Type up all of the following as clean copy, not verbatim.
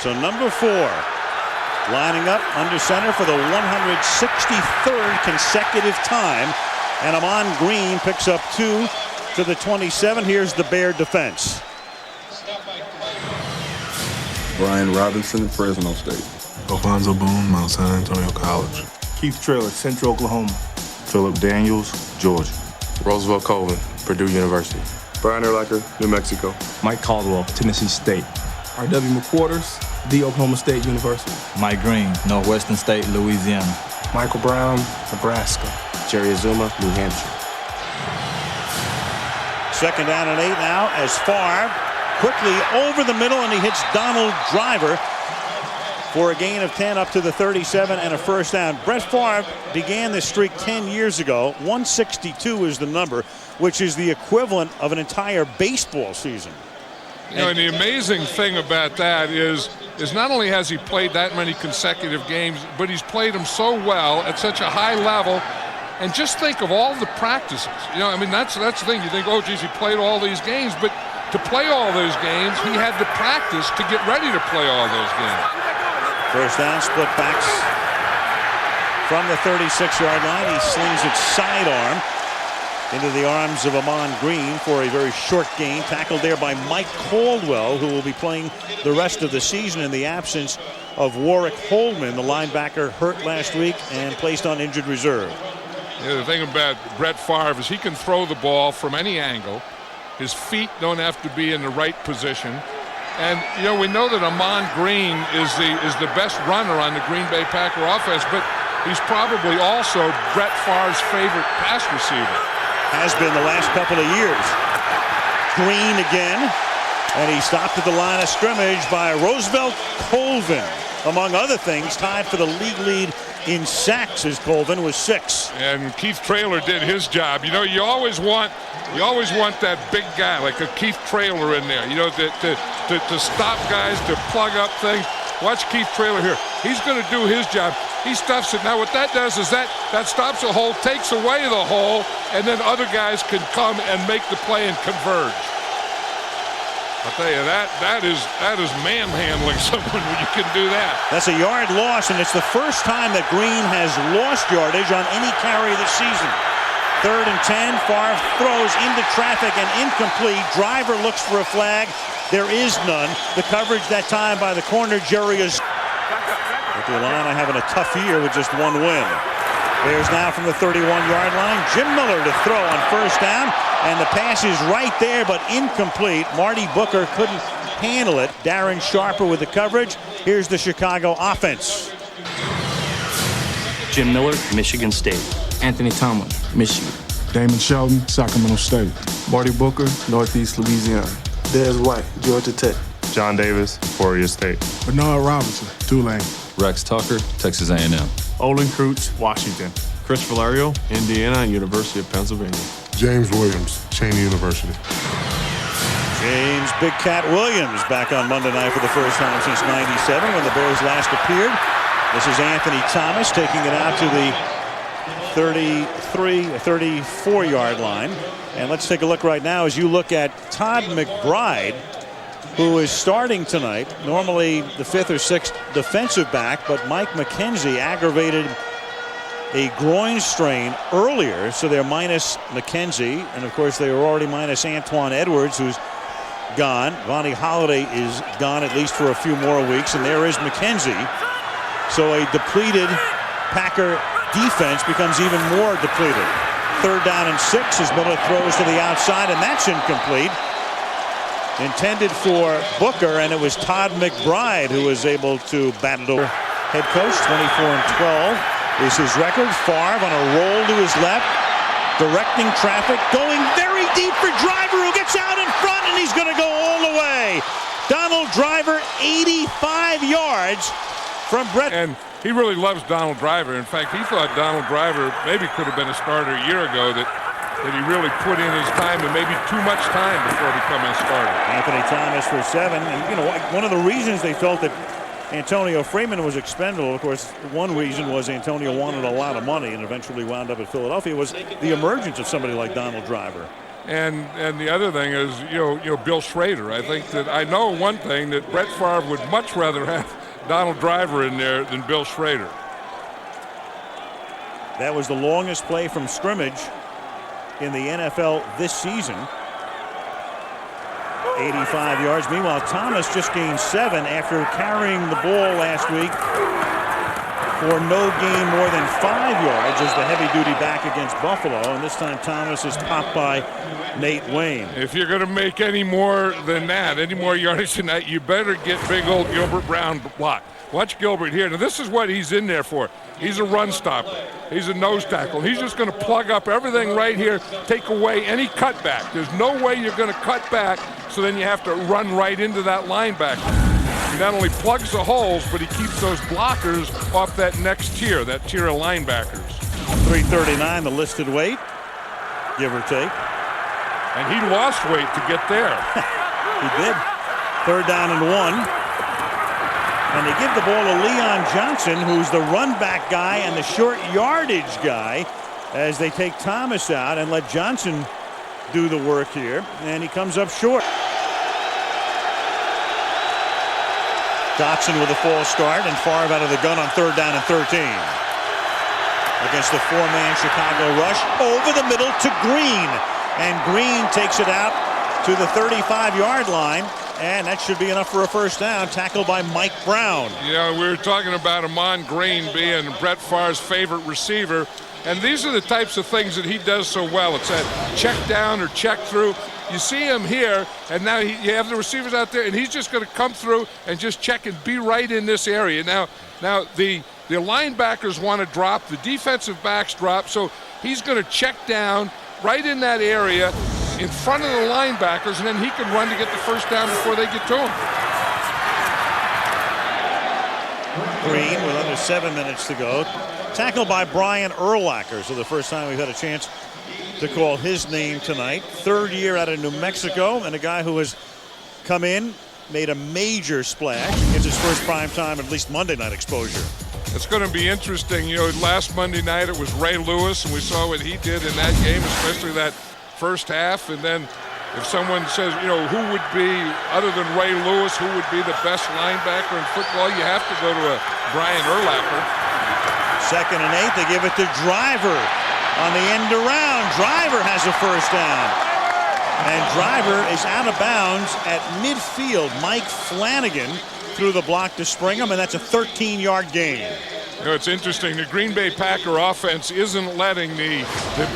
So number 4 lining up under center for the 163rd consecutive time. And Amon Green picks up 2 to the 27. Here's the Bear defense. Brian Robinson, Fresno State. Alfonso Boone, Mount San Antonio College. Keith Trailer, Central Oklahoma. Philip Daniels, Georgia. Roosevelt Colvin, Purdue University. Brian Urlacher, New Mexico. Mike Caldwell, Tennessee State. R.W. McQuarters, The Oklahoma State University. Mike Green, Northwestern State, Louisiana. Michael Brown, Nebraska. Jerry Azuma, New Hampshire. 2nd down and 8 now as Favre quickly over the middle, and he hits Donald Driver for a gain of 10 up to the 37 and a first down. Brett Favre began this streak 10 years ago. 162 is the number, which is the equivalent of an entire baseball season. You know, and the amazing thing about that is not only has he played that many consecutive games, but he's played them so well at such a high level. And just think of all the practices. You know, I mean, that's the thing. You think, oh, geez, he played all these games. But to play all those games, he had to practice to get ready to play all those games. First down, split backs from the 36-yard line. He slings it sidearm into the arms of Amon Green for a very short gain. Tackled there by Mike Caldwell, who will be playing the rest of the season in the absence of Warwick Holman, the linebacker, hurt last week and placed on injured reserve. Yeah, the thing about Brett Favre is he can throw the ball from any angle. His feet don't have to be in the right position. And, you know, we know that Amon Green is the best runner on the Green Bay Packer offense, but he's probably also Brett Favre's favorite pass receiver. Has been the last couple of years. Green again, and he stopped at the line of scrimmage by Roosevelt Colvin. Among other things, tied for the league lead in sacks as Colvin was 6. And Keith Trailer did his job. You know, you always want that big guy like a Keith Trailer in there, you know, to stop guys, to plug up things. Watch Keith Trailer here. He's going to do his job. He stuffs it. Now what that does is that stops a hole, takes away the hole, and then other guys can come and make the play and converge. I'll tell you, that is manhandling someone when you can do that. That's a yard loss, and it's the first time that Green has lost yardage on any carry this season. 3rd and 10. Favre throws into traffic and incomplete. Driver looks for a flag. There is none. The coverage that time by the corner, Jerry is. But the Illini having a tough year with just 1 win. Bears now from the 31-yard line. Jim Miller to throw on first down. And the pass is right there, but incomplete. Marty Booker couldn't handle it. Darren Sharper with the coverage. Here's the Chicago offense. Jim Miller, Michigan State. Anthony Tomlin, Michigan. Damon Shelton, Sacramento State. Marty Booker, Northeast Louisiana. Dez White, Georgia Tech. John Davis, Florida State. Bernard Robinson, Tulane. Rex Tucker, Texas A&M. Olin Kreutz, Washington. Chris Valerio, Indiana, University of Pennsylvania. James Williams, Cheney University. James Big Cat Williams back on Monday night for the first time since '97 when the Bears last appeared. This is Anthony Thomas taking it out to the 34-yard line. And let's take a look right now as you look at Todd McBride, who is starting tonight. Normally the 5th or 6th defensive back, but Mike McKenzie aggravated a groin strain earlier, so they're minus McKenzie, and of course they were already minus Antoine Edwards, who's gone. Vonnie Holliday is gone at least for a few more weeks, and there is McKenzie. So a depleted Packer defense becomes even more depleted. 3rd down and 6 as Miller throws to the outside, and that's incomplete. Intended for Booker, and it was Todd McBride who was able to battle. Head coach, 24-12 is his record. Favre on a roll to his left, directing traffic, going very deep for Driver, who gets out in front, and he's going to go all the way. Donald Driver, 85 yards from Brett. And he really loves Donald Driver. In fact, he thought Donald Driver maybe could have been a starter a year ago, that he really put in his time, and maybe too much time before becoming a starter. Anthony Thomas for 7. And, you know, one of the reasons they felt that Antonio Freeman was expendable, of course, one reason was Antonio wanted a lot of money and eventually wound up at Philadelphia, was the emergence of somebody like Donald Driver. And the other thing is, Bill Schrader. I know one thing, that Brett Favre would much rather have Donald Driver in there than Bill Schrader. That was the longest play from scrimmage in the NFL this season. 85 yards. Meanwhile, Thomas just gained 7 after carrying the ball last week for no gain more than 5 yards as the heavy-duty back against Buffalo. And this time Thomas is popped by Nate Wayne. If you're going to make any more than that, any more yardage than that, you better get big old Gilbert Brown blocked. Watch Gilbert here. Now, this is what he's in there for. He's a run stopper. He's a nose tackle. He's just going to plug up everything right here, take away any cutback. There's no way you're going to cut back, so then you have to run right into that linebacker. He not only plugs the holes, but he keeps those blockers off that next tier, that tier of linebackers. 339, the listed weight, give or take. And he lost weight to get there. He did. 3rd down and 1. And they give the ball to Leon Johnson, who's the run back guy and the short yardage guy, as they take Thomas out and let Johnson do the work here. And he comes up short. Dotson with a false start, and Favre out of the gun on 3rd down and 13. Against the 4-man Chicago rush, over the middle to Green. And Green takes it out to the 35-yard line. And that should be enough for a first down. Tackled by Mike Brown. Yeah, we were talking about Amon Green being Brett Favre's favorite receiver. And these are the types of things that he does so well. It's that check down or check through. You see him here, and now you have the receivers out there, and he's just going to come through and just check and be right in this area. Now the linebackers want to drop. The defensive backs drop. So he's going to check down right in that area in front of the linebackers, and then he can run to get the first down before they get to him. Green with under 7 minutes to go. Tackled by Brian Urlacher. So the first time we've had a chance to call his name tonight. 3rd year out of New Mexico, and a guy who has come in, made a major splash. Gets his first prime time, at least Monday night exposure. It's going to be interesting. Last Monday night it was Ray Lewis, and we saw what he did in that game, especially that first half. And then if someone says, who would be, other than Ray Lewis, who would be the best linebacker in football, you have to go to a Brian Urlacher. 2nd and 8, they give it to Driver on the end around. Driver has a first down. And Driver is out of bounds at midfield. Mike Flanagan through the block to Springham, and that's a 13-yard gain. It's interesting. The Green Bay Packer offense isn't letting the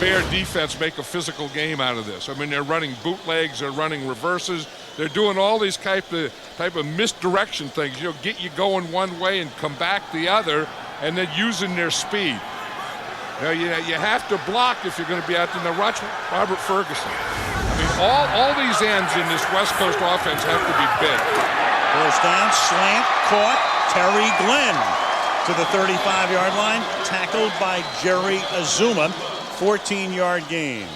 Bear defense make a physical game out of this. I mean, they're running bootlegs, they're running reverses, they're doing all these type of misdirection things. Get you going one way and come back the other, and then using their speed. You have to block if you're going to be out there. Now watch Robert Ferguson. I mean, all these ends in this West Coast offense have to be big. First down, slant, caught, Terry Glenn to the 35-yard line, tackled by Jerry Azuma. 14-yard gain.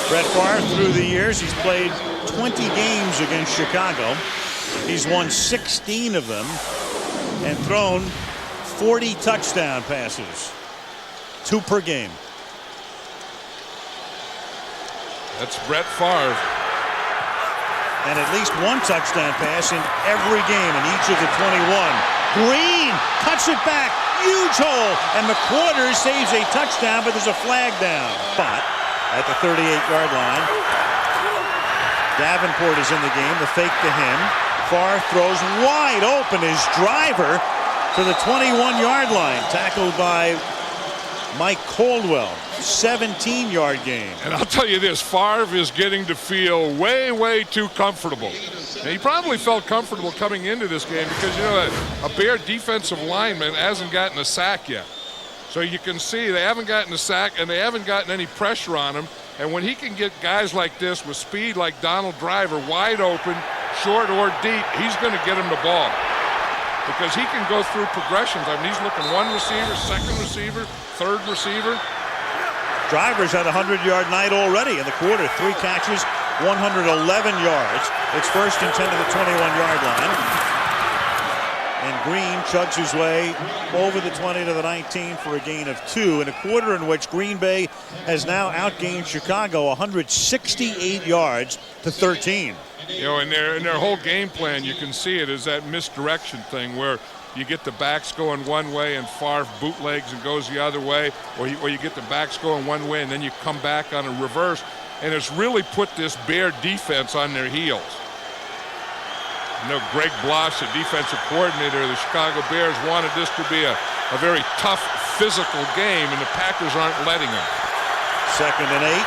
Brett Favre, through the years, he's played 20 games against Chicago. He's won 16 of them and thrown 40 touchdown passes, 2 per game. That's Brett Favre. And at least 1 touchdown pass in every game in each of the 21. Green cuts it back, huge hole, and McQuarters saves a touchdown, but there's a flag down. But at the 38-yard line, Davenport is in the game, the fake to him. Favre throws wide open his Driver to the 21-yard line, tackled by Mike Caldwell. 17-yard gain. And I'll tell you this, Favre is getting to feel way, way too comfortable. Now, he probably felt comfortable coming into this game because, a Bear defensive lineman hasn't gotten a sack yet. So you can see they haven't gotten a sack and they haven't gotten any pressure on him. And when he can get guys like this with speed like Donald Driver wide open, short or deep, he's going to get him the ball. Because he can go through progressions. I mean, he's looking 1 receiver, 2nd receiver, 3rd receiver. Driver's had a 100-yard night already in the quarter. 3 catches, 111 yards. It's 1st and 10 to the 21-yard line. And Green chugs his way over the 20 to the 19 for a gain of 2 in a quarter in which Green Bay has now outgained Chicago 168 yards to 13. You know, in their whole game plan, you can see it is that misdirection thing where you get the backs going one way and Favre bootlegs and goes the other way, or you get the backs going one way and then you come back on a reverse, and it's really put this Bear defense on their heels. You know, Greg Bloss, the defensive coordinator of the Chicago Bears, wanted this to be a very tough, physical game, and the Packers aren't letting them. 2nd and 8.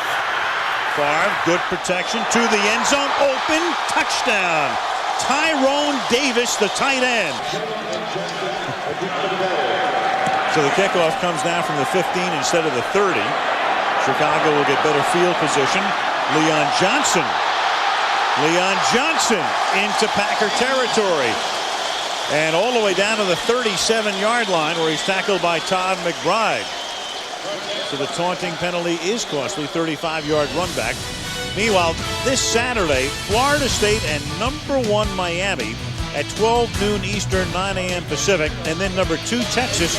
Favre, good protection to the end zone, open, touchdown. Tyrone Davis, the tight end. So the kickoff comes now from the 15 instead of the 30. Chicago will get better field position. Leon Johnson into Packer territory. And all the way down to the 37-yard line where he's tackled by Todd McBride. So the taunting penalty is costly, 35-yard run back. Meanwhile, this Saturday, Florida State and #1 Miami at 12 noon Eastern, 9 a.m. Pacific. And then #2 Texas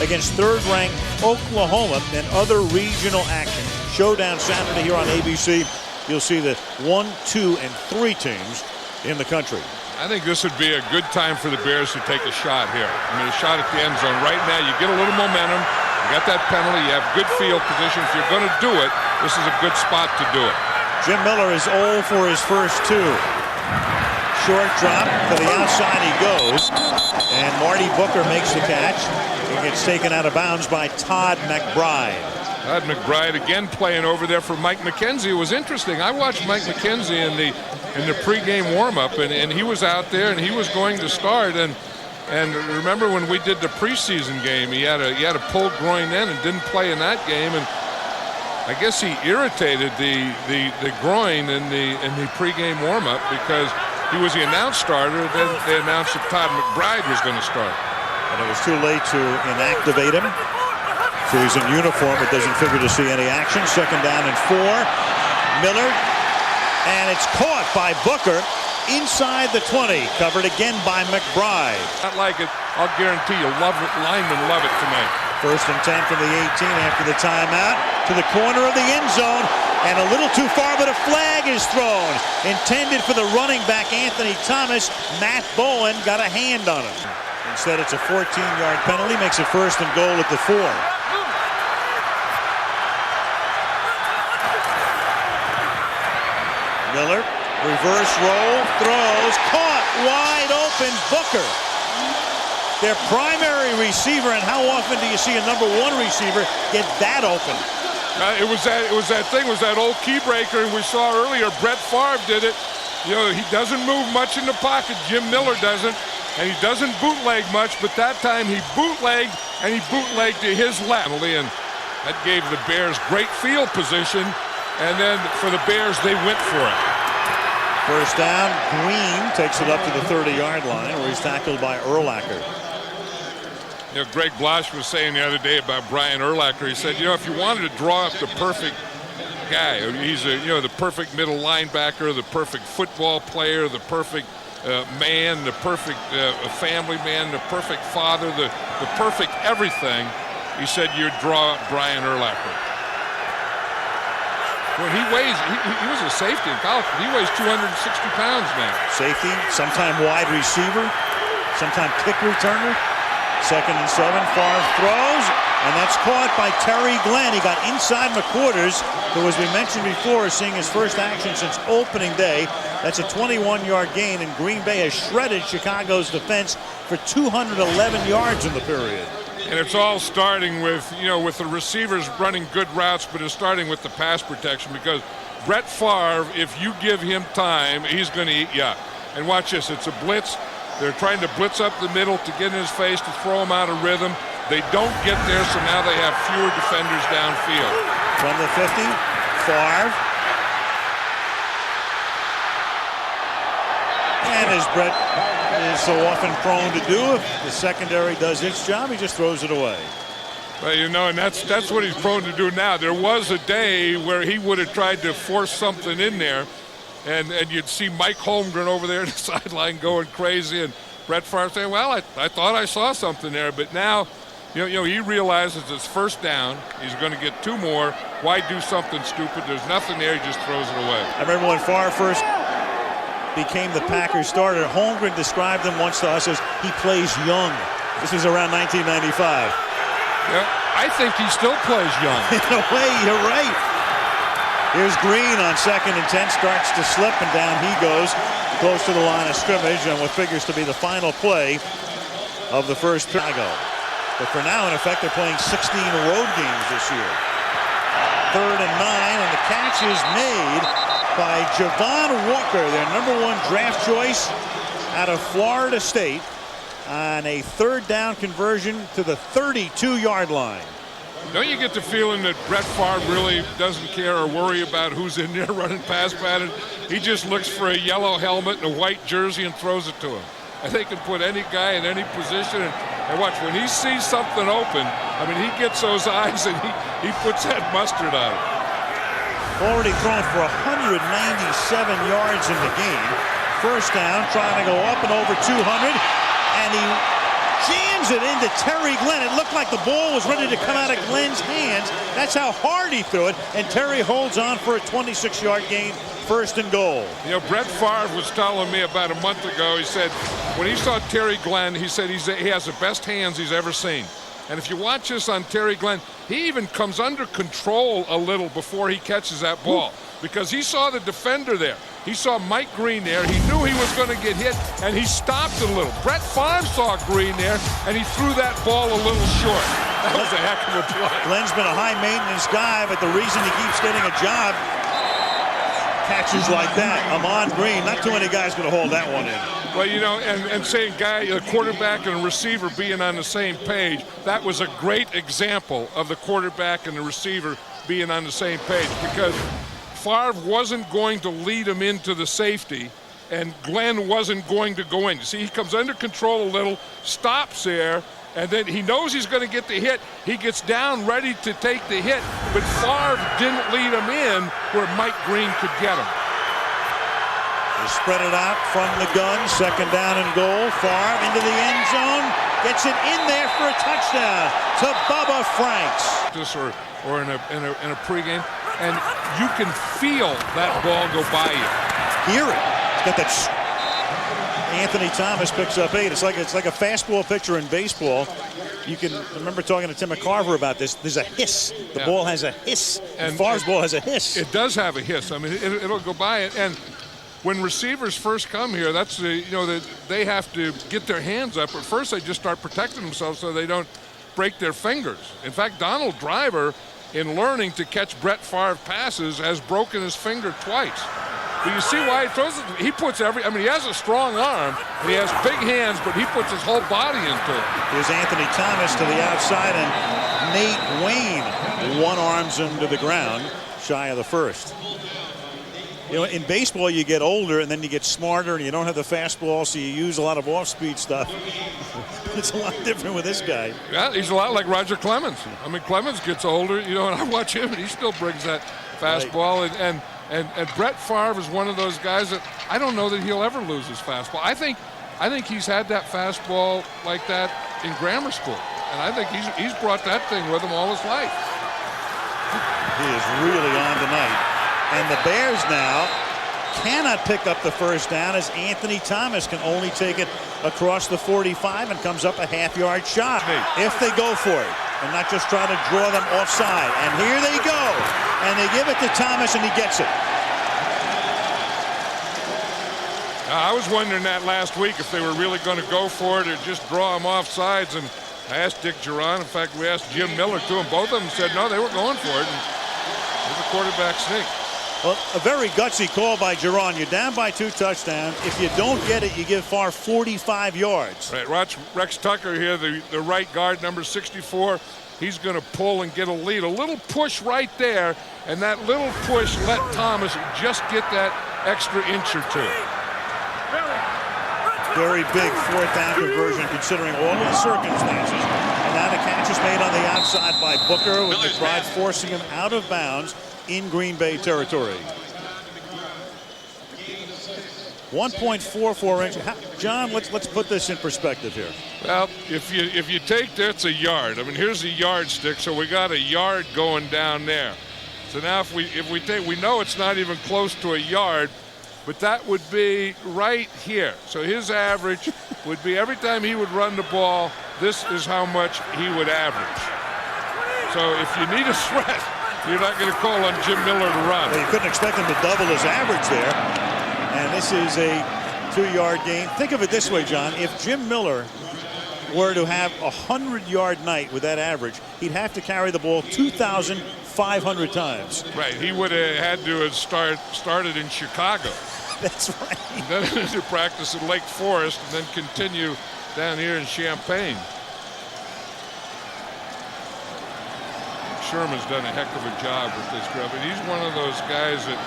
against 3rd-ranked Oklahoma and other regional action. Showdown Saturday here on ABC. You'll see the 1, 2, and 3 teams in the country. I think this would be a good time for the Bears to take a shot here. I mean, a shot at the end zone. Right now, you get a little momentum. You got that penalty. You have good field position. If you're going to do it, this is a good spot to do it. Jim Miller is 0 for his first 2. Short drop to the outside he goes. And Marty Booker makes the catch. He gets taken out of bounds by Todd McBride. Todd McBride again playing over there for Mike McKenzie. It was interesting. I watched Mike McKenzie in the pregame warm-up, and he was out there and he was going to start. And remember when we did the preseason game, he had a pulled groin then and didn't play in that game. And I guess he irritated the groin in the pregame warm-up because he was the announced starter. Then they announced that Todd McBride was going to start. And it was too late to inactivate him. So he's in uniform, but doesn't figure to see any action. 2nd down and 4. Miller, and it's caught by Booker inside the 20. Covered again by McBride. Not like it. I'll guarantee you, linemen love it tonight. 1st and 10 from the 18 after the timeout to the corner of the end zone, and a little too far, but a flag is thrown. Intended for the running back, Anthony Thomas. Matt Bowen got a hand on him. Instead, it's a 14-yard penalty, makes it 1st and goal at the 4. Miller, reverse roll, throws, caught, wide open, Booker. Their primary receiver, and how often do you see a #1 receiver get that open? It was that old key breaker, and we saw earlier Brett Favre did it. You know, he doesn't move much in the pocket. Jim Miller doesn't, and he doesn't bootleg much. But that time he bootlegged, and he bootlegged to his left, and that gave the Bears great field position. And then for the Bears, they went for it. 1st down, Green takes it up to the 30-yard line where he's tackled by Urlacher. You know, Greg Bloss was saying the other day about Brian Urlacher. He said, you know, if you wanted to draw up the perfect guy, he's the perfect middle linebacker, the perfect football player, the perfect man, the perfect family man, the perfect father, the perfect everything. He said you'd draw up Brian Urlacher. When he weighs, he was a safety in college. He weighs 260 pounds now. Safety, sometime wide receiver, sometime kick returner. 2nd and 7, Favre throws, and that's caught by Terry Glenn. He got inside McQuarters, who, as we mentioned before, is seeing his first action since opening day. That's a 21-yard gain, and Green Bay has shredded Chicago's defense for 211 yards in the period. And it's all starting with, with the receivers running good routes, but it's starting with the pass protection because Brett Favre, if you give him time, he's going to eat you up. And watch this, it's a blitz. They're trying to blitz up the middle to get in his face, to throw him out of rhythm. They don't get there, so now they have fewer defenders downfield. From the 50, Favre. And as Brett is so often prone to do, if the secondary does its job, he just throws it away. Well, and that's what he's prone to do now. There was a day where he would have tried to force something in there, and you'd see Mike Holmgren over there on the sideline going crazy, and Brett Favre saying, well, I thought I saw something there, but now, you know, he realizes it's first down. He's going to get 2 more. Why do something stupid? There's nothing there. He just throws it away. I remember when Favre first became the Packers starter, Holmgren described him once to us as he plays young. This was around 1995. Yeah, I think he still plays young. In a way, you're right. Here's Green on 2nd and 10, starts to slip, and down he goes, close to the line of scrimmage, and what figures to be the final play of the first Chicago. But for now, in effect, they're playing 16 road games this year. 3rd and 9, and the catch is made by Javon Walker, their #1 draft choice out of Florida State, on a 3rd down conversion to the 32-yard line. Don't you get the feeling that Brett Favre really doesn't care or worry about who's in there running pass pattern? He just looks for a yellow helmet and a white jersey and throws it to him. And they can put any guy in any position. And watch, when he sees something open, I mean, he gets those eyes and he puts that mustard on it. Already thrown for 197 yards in the game. First down, trying to go up and over 200. And he jams it into Terry Glenn. It looked like the ball was ready to come out of Glenn's hands. That's how hard he threw it. And Terry holds on for a 26-yard gain. 1st and goal. You know, Brett Favre was telling me about a month ago, he said, when he saw Terry Glenn, he said he has the best hands he's ever seen. And if you watch this on Terry Glenn, he even comes under control a little before he catches that ball. Because he saw the defender there. He saw Mike Green there. He knew he was going to get hit, and he stopped it a little. Brett Favre saw Green there, and he threw that ball a little short. That was a heck of a play. Glenn's been a high-maintenance guy, but the reason he keeps getting a job, catches like that. Ahman Green, not too many guys going to hold that one in. Well, you know, and saying a quarterback and a receiver being on the same page, that was a great example of the quarterback and the receiver being on the same page, because Favre wasn't going to lead him into the safety, and Glenn wasn't going to go in. You see, he comes under control a little, stops there, and then he knows he's going to get the hit. He gets down ready to take the hit, but Favre didn't lead him in where Mike Green could get him. They spread it out from the gun, 2nd down and goal. Favre into the end zone, gets it in there for a touchdown to Bubba Franks. This or in a pregame, and you can feel that ball go by you. Hear it. It's got that. Anthony Thomas picks up 8. It's like a fastball pitcher in baseball. You can remember talking to Tim McCarver about this. There's a hiss. The ball has a hiss. And Favre's ball has a hiss. It does have a hiss. I mean, it'll go by it. And when receivers first come here, that's they have to get their hands up. But first, they just start protecting themselves so they don't break their fingers. In fact, Donald Driver, in learning to catch Brett Favre passes, has broken his finger twice. But you see why he throws it? He puts he has a strong arm, and he has big hands, but he puts his whole body into it. Here's Anthony Thomas to the outside, and Nate Wayne one-arms him to the ground, shy of the 1st. You know, in baseball, you get older, and then you get smarter, and you don't have the fastball, so you use a lot of off-speed stuff. It's a lot different with this guy. Yeah, he's a lot like Roger Clemens. I mean, Clemens gets older, you know, and I watch him, and he still brings that fastball, right. And Brett Favre is one of those guys that I don't know that he'll ever lose his fastball. I think he's had that fastball like that in grammar school, and I think he's brought that thing with him all his life. He is really on tonight. And the Bears now cannot pick up the first down, as Anthony Thomas can only take it across the 45 and comes up a half-yard shot if they go for it and not just try to draw them offside. And here they go, and they give it to Thomas, and he gets it. I was wondering that last week, if they were really going to go for it or just draw them off sides. And I asked Dick Geron. In fact, we asked Jim Miller too, and both of them said no, they were going for it. And there's a quarterback sneak. Well, a very gutsy call by Geron. You're down by 2 touchdowns. If you don't get it, you give Favre 45 yards. Right, watch Rex Tucker here, the right guard, number 64. He's going to pull and get a lead. A little push right there, and that little push let Thomas just get that extra inch or 2. Very big 4th down conversion, considering all of the circumstances. And now the catch is made on the outside by Booker, with McBride forcing him out of bounds in Green Bay territory. 1.44 inches. John, let's put this in perspective here. Well, if you take that's a yard. I mean, here's a yardstick, so we got a yard going down there. So now if we take, we know it's not even close to a yard, but that would be right here. So his average would be every time he would run the ball, this is how much he would average. So if you need a threat, you're not going to call on Jim Miller to run. Well, you couldn't expect him to double his average there. And this is a 2-yard gain. Think of it this way, John. If Jim Miller were to have a 100-yard night with that average, he'd have to carry the ball 2,500 times. Right. He would have had to have started in Chicago. That's right. And then to practice at Lake Forest and then continue down here in Champaign. Sherman's done a heck of a job with this group. And he's one of those guys that,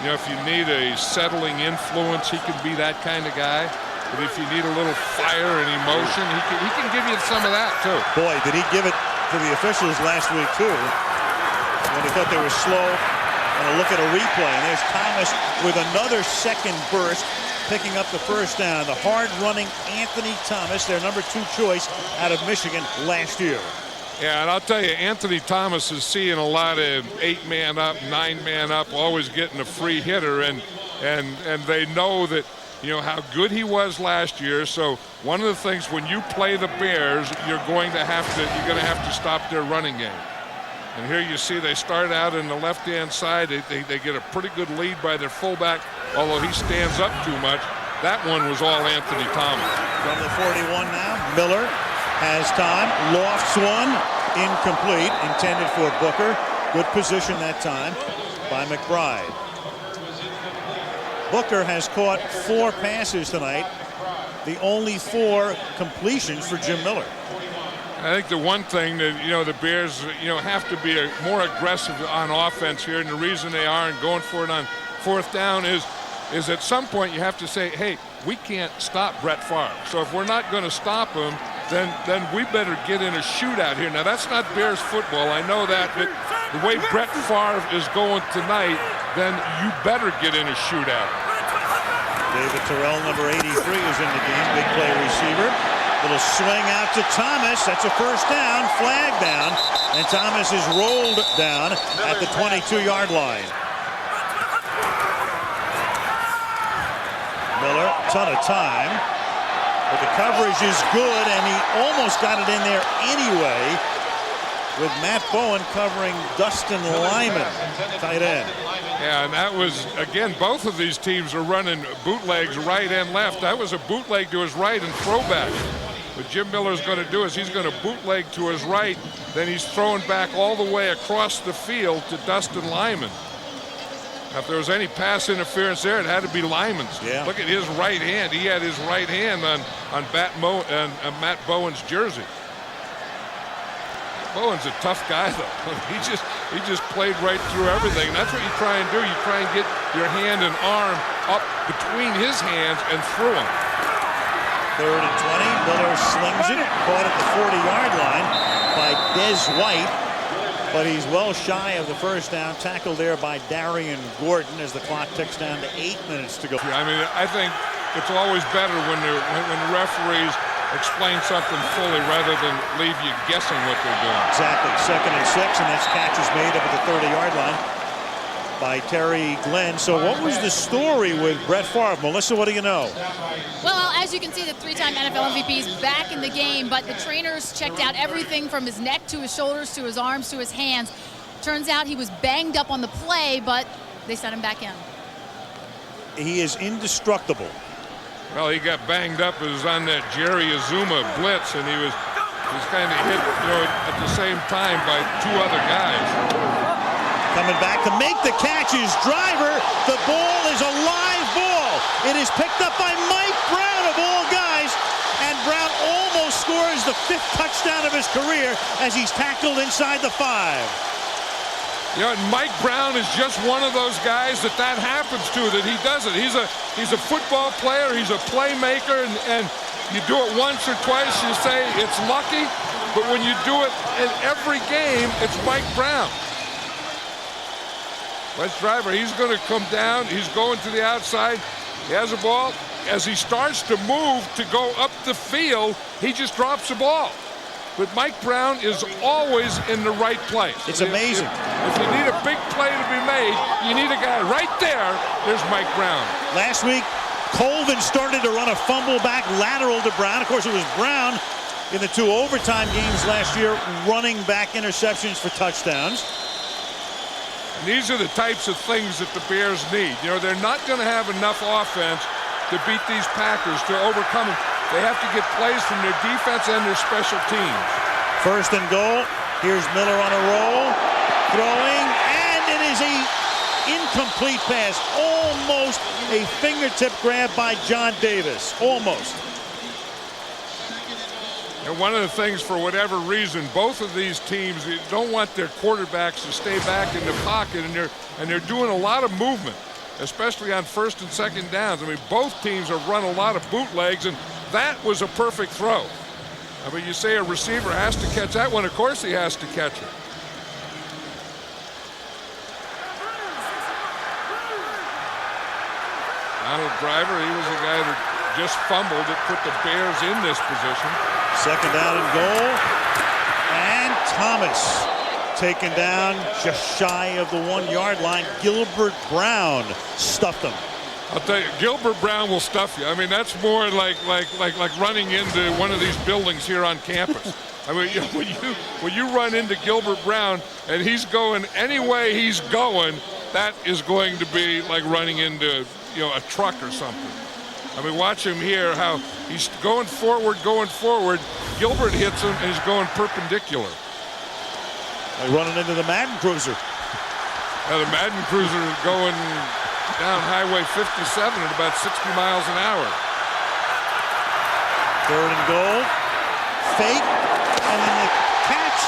you know, if you need a settling influence, he can be that kind of guy. But if you need a little fire and emotion, he can give you some of that too. Boy, did he give it to the officials last week too, when he thought they were slow. And a look at a replay, and there's Thomas with another second burst, picking up the first down. The hard-running Anthony Thomas, their number 2 choice out of Michigan last year. Yeah, and I'll tell you, Anthony Thomas is seeing a lot of 8-man up, 9-man up, always getting a free hitter, and they know that, you know, how good he was last year. So one of the things when you play the Bears, you're going to have to stop their running game. And here you see they start out in the left-hand side. They get a pretty good lead by their fullback, although he stands up too much. That one was all Anthony Thomas. From the 41 now, Miller has time, lofts one, incomplete, intended for Booker. Good position that time by McBride. Booker has caught 4 passes tonight, the only 4 completions for Jim Miller. I think the one thing that, you know, the Bears, you know, have to be more aggressive on offense here, and the reason they are and going for it on 4th down is at some point you have to say, hey, we can't stop Brett Favre. So if we're not going to stop him, then we better get in a shootout here. Now, that's not Bears football. I know that, but the way Brett Favre is going tonight, then you better get in a shootout. David Terrell, number 83, is in the game. Big play receiver. Little swing out to Thomas. That's a first down. Flag down. And Thomas is rolled down at the 22-yard line. Miller, ton of time. But the coverage is good, and he almost got it in there anyway, with Matt Bowen covering Dustin Lyman, tight end. Yeah, and that was, again, both of these teams are running bootlegs right and left. That was a bootleg to his right and throwback. What Jim Miller's going to do is he's going to bootleg to his right, then he's throwing back all the way across the field to Dustin Lyman. Now, if there was any pass interference there, it had to be Lyman's. Yeah. Look at his right hand. He had his right hand on Matt Bowen's jersey. Bowen's a tough guy, though. He just played right through everything. That's what you try and do. You try and get your hand and arm up between his hands and through him. 3rd and 20. Miller slings it, caught at the 40-yard line by Des White, but he's well shy of the first down. Tackled there by Darian Gordon as the clock ticks down to 8 minutes to go. I mean, I think it's always better when the referees explain something fully rather than leave you guessing what they're doing. Exactly. 2nd and 6, and that's catches made up at the 30-yard line by Terry Glenn. So what was the story with Brett Favre? Melissa, what do you know? Well, as you can see, the 3-time NFL MVP is back in the game, but the trainers checked out everything from his neck to his shoulders to his arms to his hands. Turns out he was banged up on the play, but they sent him back in. He is indestructible. Well, he got banged up. It was on that Jerry Azuma blitz, and he was kind of hit, you know, at the same time by 2 other guys. Coming back to make the catch is Driver. The ball is a live ball. It is picked up by Mike Brown, of all guys. And Brown almost scores the 5th touchdown of his career as he's tackled inside the 5. You know, and Mike Brown is just one of those guys that happens to, that he does it. He's a football player. He's a playmaker, and you do it once or twice, you say it's lucky. But when you do it in every game, it's Mike Brown. Let's Driver, he's going to come down. He's going to the outside. He has a ball. As he starts to move to go up the field, he just drops the ball. But Mike Brown is always in the right place. It's amazing. If you need a big play to be made, you need a guy right there. There's Mike Brown. Last week, Colvin started to run a fumble back lateral to Brown. Of course, it was Brown in the 2 overtime games last year running back interceptions for touchdowns. And these are the types of things that the Bears need. You know, they're not going to have enough offense to beat these Packers, to overcome them. They have to get plays from their defense and their special teams. 1st and goal. Here's Miller on a roll, throwing, and it is a incomplete pass. Almost a fingertip grab by John Davis. Almost. And one of the things, for whatever reason, both of these teams don't want their quarterbacks to stay back in the pocket, and they're doing a lot of movement, especially on 1st and 2nd downs. I mean, both teams have run a lot of bootlegs, and that was a perfect throw. I mean, you say a receiver has to catch that one. Of course he has to catch it. Donald Driver, he was the guy that just fumbled that put the Bears in this position. 2nd down and goal. And Thomas taken down just shy of the 1-yard line. Gilbert Brown stuffed him. I'll tell you, Gilbert Brown will stuff you. I mean, that's more like running into one of these buildings here on campus. I mean, when you run into Gilbert Brown and he's going any way he's going, that is going to be like running into, you know, a truck or something. I mean, watch him here, how he's going forward. Gilbert hits him, and he's going perpendicular. Like running into the Madden Cruiser. Now, the Madden Cruiser is going down Highway 57 at about 60 miles an hour. 3rd and goal. Fake. And then the catch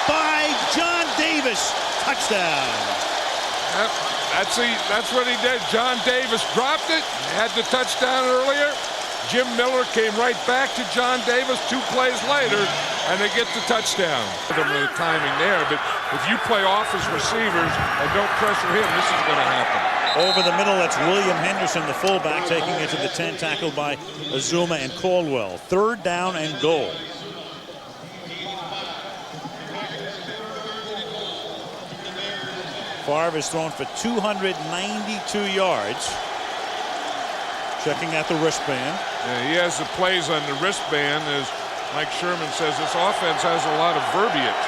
by John Davis. Touchdown. Yep, that's what he did. John Davis dropped it. Had the touchdown earlier. Jim Miller came right back to John Davis 2 plays later, and they get the touchdown. The timing there, but if you play off his receivers and don't pressure him, this is going to happen. Over the middle, that's William Henderson, the fullback, taking it to the 10, tackled by Azuma and Caldwell. 3rd down and goal. Favre has thrown for 292 yards. Checking out the wristband. Yeah, he has the plays on the wristband. As Mike Sherman says, this offense has a lot of verbiage.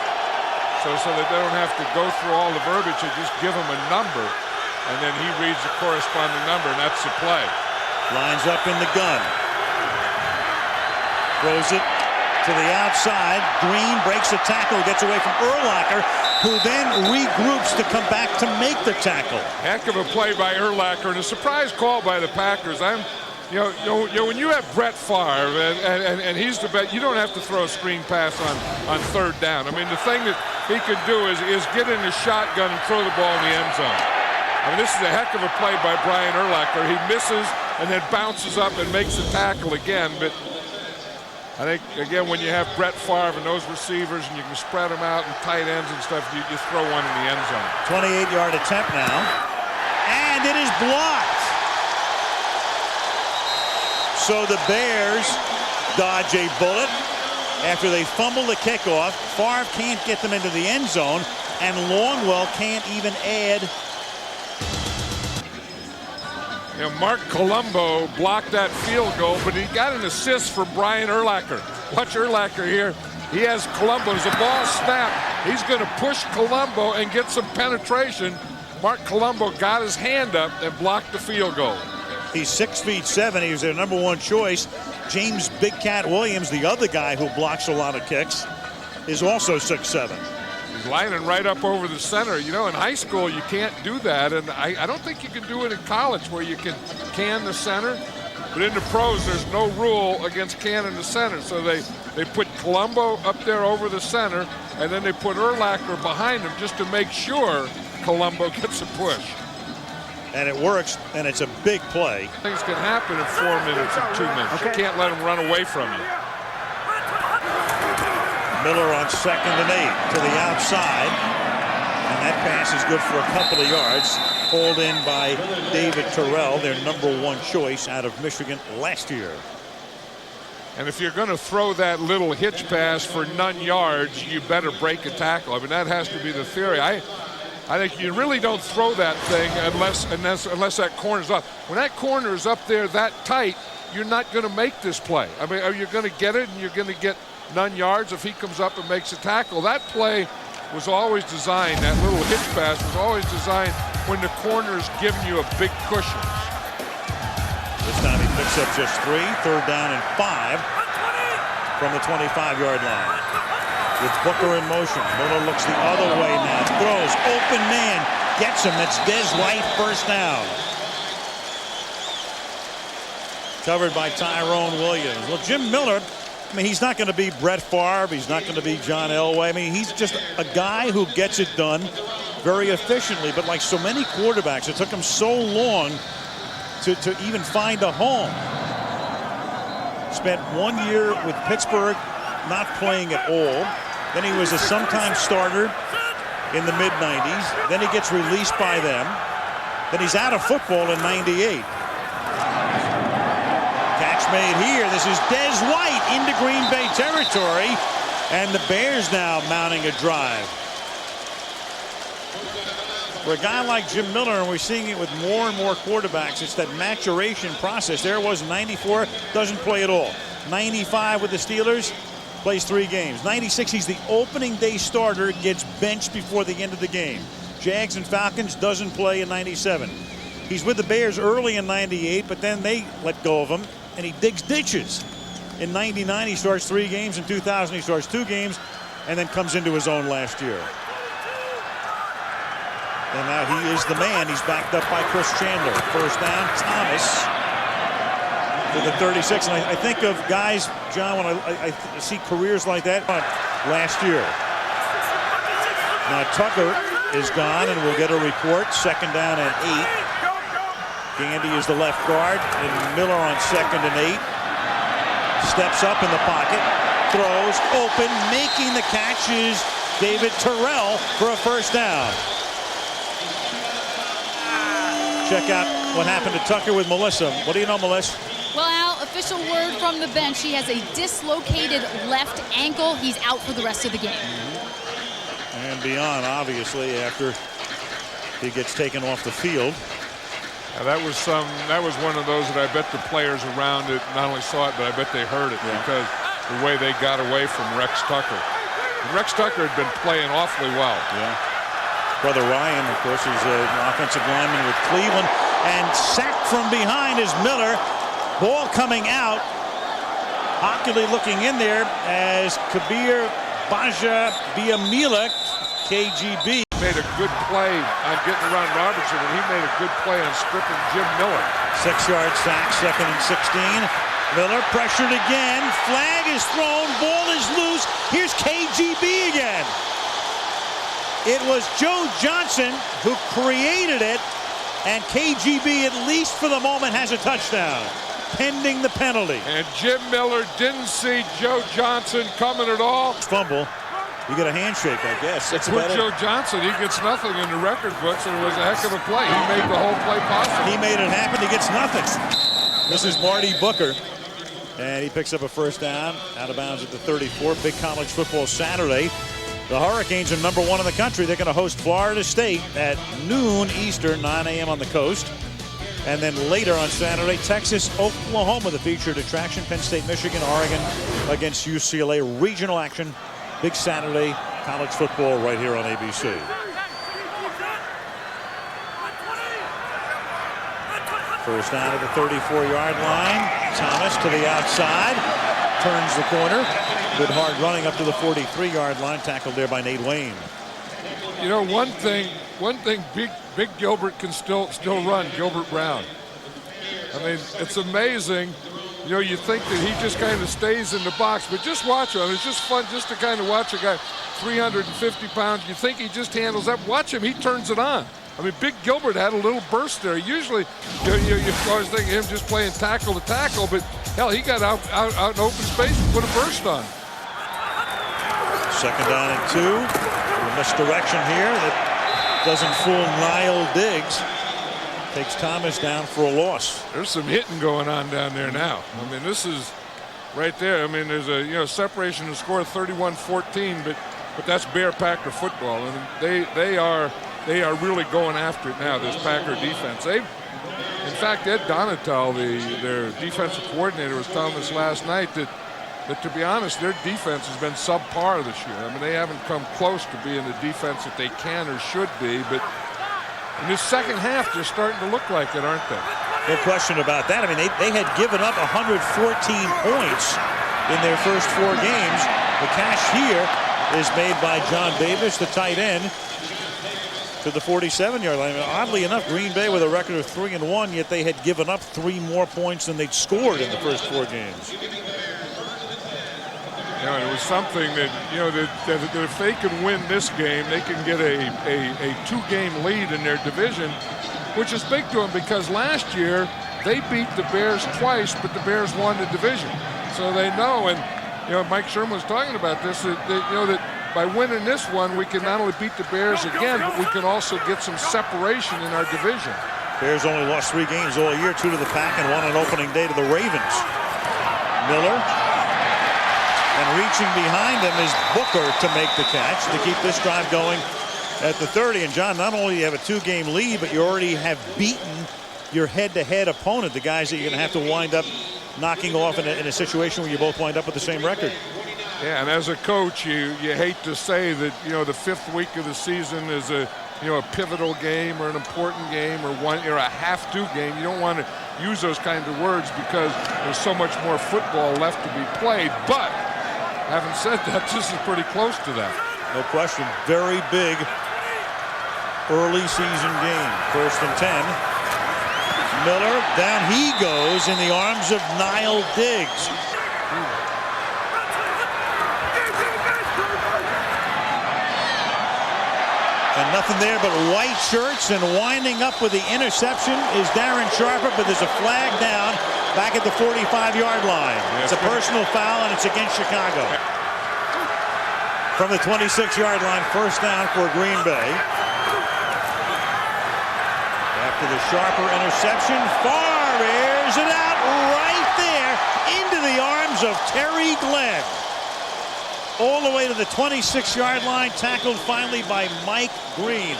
So that they don't have to go through all the verbiage, they just give him a number, and then he reads the corresponding number, and that's the play. Lines up in the gun. Throws it to the outside. Green breaks the tackle, gets away from Urlacher, who then regroups to come back to make the tackle. Heck of a play by Urlacher, and a surprise call by the Packers. You know, when you have Brett Favre and he's the best, you don't have to throw a screen pass on 3rd down. I mean, the thing that he could do is get in the shotgun and throw the ball in the end zone. I mean, this is a heck of a play by Brian Urlacher. He misses and then bounces up and makes the tackle again, but I think, again, when you have Brett Favre and those receivers and you can spread them out and tight ends and stuff, you throw one in the end zone. 28-yard attempt now. And it is blocked. So the Bears dodge a bullet after they fumble the kickoff. Favre can't get them into the end zone, and Longwell can't even add. You know, Mark Colombo blocked that field goal, but he got an assist from Brian Urlacher. Watch Urlacher here. He has Colombo. As the ball snapped, he's going to push Colombo and get some penetration. Mark Colombo got his hand up and blocked the field goal. He's 6'7". He was their #1 choice. James Big Cat Williams, the other guy who blocks a lot of kicks, is also 6'7". He's lining right up over the center. You know, in high school, you can't do that, and I don't think you can do it in college where you can the center. But in the pros, there's no rule against canning the center. So they put Colombo up there over the center, and then they put Urlacher behind him just to make sure Colombo gets a push. And it works, and it's a big play. Things can happen in 4 minutes and 2 minutes. Okay. You can't let them run away from you. Miller on 2nd and 8 to the outside. And And that pass is good for a couple of yards. Hauled in by David Terrell, their #1 choice out of Michigan last year. And if you're going to throw that little hitch pass for none yards, you better break a tackle. I mean, that has to be the theory. I think you really don't throw that thing unless that corner's up. When that corner is up there that tight, you're not going to make this play. I mean, are you going to get it and you're going to get none yards if he comes up and makes a tackle? That play was always designed, that little hitch pass was always designed when the corner is giving you a big cushion. This time he picks up just 3, 3rd down and 5 from the 25-yard line. With Booker in motion, Miller looks the other way now, throws, open man, gets him. That's Des White, 1st down. Covered by Tyrone Williams. Well, Jim Miller, I mean, he's not going to be Brett Favre. He's not going to be John Elway. I mean, he's just a guy who gets it done very efficiently. But like so many quarterbacks, it took him so long to even find a home. Spent 1 year with Pittsburgh not playing at all. Then he was a sometime starter in the mid-90s. Then he gets released by them. Then he's out of football in '98. Catch made here. This is Des White into Green Bay territory. And the Bears now mounting a drive. For a guy like Jim Miller, and we're seeing it with more and more quarterbacks, it's that maturation process. There was 94, doesn't play at all. 95 with the Steelers, plays 3 games. 96, he's the opening day starter, gets benched before the end of the game. Jags and Falcons, doesn't play in 97. He's with the Bears early in 98, but then they let go of him, and he digs ditches. In 99, he starts 3 games. In 2000, he starts 2 games, and then comes into his own last year. And now he is the man. He's backed up by Chris Chandler. 1st down, Thomas to the 36. And I think of guys, John, when I see careers like that last year. Now Tucker is gone, and we'll get a report. 2nd down and 8. Gandy is the left guard, and Miller on 2nd and 8. Steps up in the pocket, throws, open, making the catch is David Terrell for a 1st down. Check out what happened to Tucker with Melissa. What do you know, Melissa? Well, Al, official word from the bench. He has a dislocated left ankle. He's out for the rest of the game. And beyond, obviously, after he gets taken off the field. Now that was one of those that I bet the players around it not only saw it, but I bet they heard it because the way they got away from Rex Tucker. And Rex Tucker had been playing awfully well. Yeah. Brother Ryan, of course, is an offensive lineman with Cleveland. And sacked from behind is Miller. Ball coming out. Hockley looking in there as Kabir Baja Biamila, KGB. Made a good play on getting around Robertson, and he made a good play on stripping Jim Miller. 6-yard sack, 2nd and 16. Miller pressured again. Flag is thrown. Ball is loose. Here's KGB again. It was Joe Johnson who created it, and KGB, at least for the moment, has a touchdown, pending the penalty. And Jim Miller didn't see Joe Johnson coming at all. Fumble. You get a handshake, I guess. That's with Joe Johnson. He gets nothing in the record books, and it was a heck of a play. He made the whole play possible. He made it happen. He gets nothing. This is Marty Booker, and he picks up a 1st down, out of bounds at the 34. Big college football Saturday. The Hurricanes are #1 in the country. They're going to host Florida State at noon Eastern, 9 a.m. on the coast. And then later on Saturday, Texas, Oklahoma, the featured attraction. Penn State, Michigan, Oregon against UCLA. Regional action. Big Saturday college football right here on ABC. First down at the 34-yard line. Thomas to the outside. Turns the corner. Good hard running up to the 43-yard line. Tackled there by Nate Wayne. You know, one thing Big Gilbert can still run, Gilbert Brown. I mean, it's amazing. You know, you think that he just kind of stays in the box, but just watch him. It's just fun just to kind of watch a guy 350 pounds. You think he just handles that. Watch him. He turns it on. I mean, Big Gilbert had a little burst there. Usually, you always think of him just playing tackle to tackle, but hell, he got out in open space and put a burst on. 2nd down and 2. A misdirection here that Doesn't fool Niall Diggs. Takes Thomas down for a loss. There's some hitting going on down there now. I mean, this is right there. I mean, there's a separation to score 31-14, but that's Bear Packer football, and they are really going after it now. This Packer defense. In fact, Ed Donatel, their defensive coordinator, was telling us last night that to be honest, their defense has been subpar this year. I mean, they haven't come close to being the defense that they can or should be, but in this second half, they're starting to look like it, aren't they? No question about that. I mean, they had given up 114 points in their first 4 games. The catch here is made by John Davis, the tight end, to the 47-yard line. I mean, oddly enough, Green Bay with a record of 3-1, yet they had given up 3 more points than they'd scored in the first 4 games. And it was something that, that if they can win this game, they can get a 2-game lead in their division, which is big to them because last year they beat the Bears twice, but the Bears won the division. So they know, and Mike Sherman was talking about this, that by winning this one, we can not only beat the Bears again, but we can also get some separation in our division. Bears only lost 3 games all year, 2 to the Pack and 1 on opening day to the Ravens. Miller. And reaching behind him is Booker to make the catch to keep this drive going at the 30. And John, not only do you have a 2-game lead, but you already have beaten your head-to-head opponent, the guys that you're going to have to wind up knocking off in a situation where you both wind up with the same record. Yeah, and as a coach, you hate to say that the 5th week of the season is a pivotal game or an important game or a have-to game. You don't want to use those kinds of words because there's so much more football left to be played. But having said that, this is pretty close to that. No question. Very big early season game. 1st and 10. Miller, down he goes in the arms of Niall Diggs. And nothing there but white shirts, and winding up with the interception is Darren Sharper, but there's a flag down back at the 45-yard line. It's a personal foul, and it's against Chicago. From the 26-yard line, 1st down for Green Bay. After the Sharper interception, fires it out right there into the arms of Terry Glenn. All the way to the 26-yard line, tackled finally by Mike Green.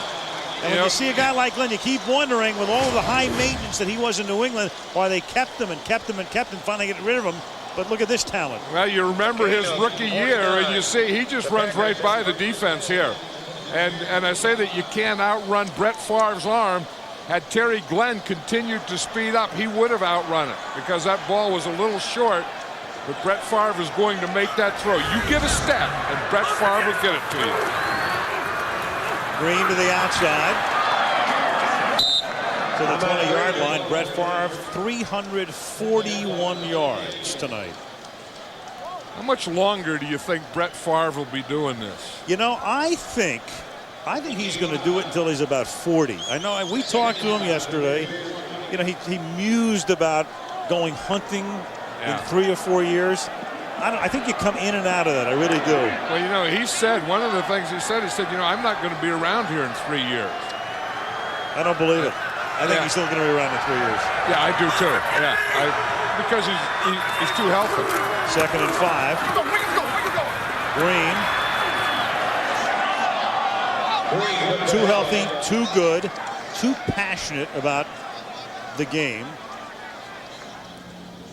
And when you see a guy like Glenn, you keep wondering, with all of the high maintenance that he was in New England, why they kept him and kept him and kept him, finally getting rid of him. But look at this talent. Well, you remember his rookie year, and you see he just runs right by the defense here. And I say that you can't outrun Brett Favre's arm. Had Terry Glenn continued to speed up, he would have outrun it because that ball was a little short. But Brett Favre is going to make that throw. You get a step, and Brett Favre will get it to you. Green to the outside. To the 20-yard line. Brett Favre, 341 yards tonight. How much longer do you think Brett Favre will be doing this? I think he's going to do it until he's about 40. I know we talked to him yesterday. He mused about going hunting in 3 or 4 years. I think you come in and out of that. I really do. Well, he said, one of the things he said, I'm not going to be around here in 3 years. I don't believe it. I think he's still going to be around in 3 years. Yeah, I do too. Yeah, because he's too healthy. 2nd and 5. Green. Too healthy, too good, too passionate about the game.